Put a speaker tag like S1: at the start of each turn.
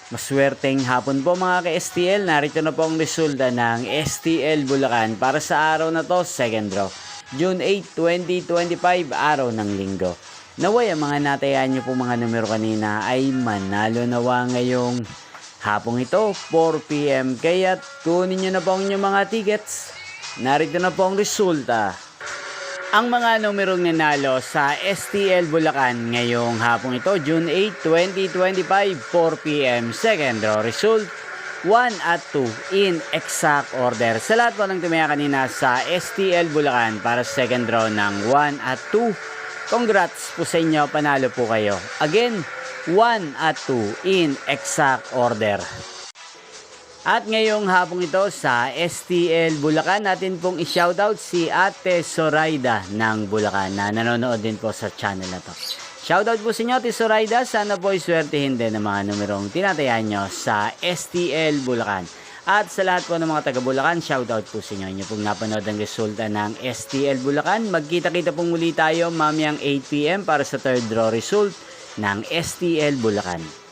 S1: Maswerteng hapon po mga ka-STL. Narito na po ang resulta ng STL Bulacan para sa araw na to, second draw. June 8, 2025, araw ng linggo. Naway ang mga natayan nyo po mga numero kanina ay manalo nawa ngayong hapong ito, 4 PM. Kaya kunin nyo na po ang inyong mga tickets. Narito na po ang resulta. Ang mga numerong nanalo sa STL Bulacan ngayong hapong ito, June 8, 2025, 4 PM, second draw result, 1 at 2 in exact order. Sa lahat po ng tumaya kanina sa STL Bulacan para sa second draw ng 1 at 2, congrats po sa inyo, panalo po kayo. Again, 1 at 2 in exact order. At ngayong hapong ito sa STL Bulacan, natin pong i-shoutout si Ate Zoraida ng Bulacan na nanonood din po sa channel na to. Shoutout po sa inyo, Ate Zoraida. Sana po iswertihin din ng mga numerong tinatayan nyo sa STL Bulacan. At sa lahat po ng mga taga Bulacan, shoutout po sa inyo. Inyo pong napanood ang resulta ng STL Bulacan. Magkita-kita pong muli tayo mamayang 8 PM para sa third draw result ng STL Bulacan.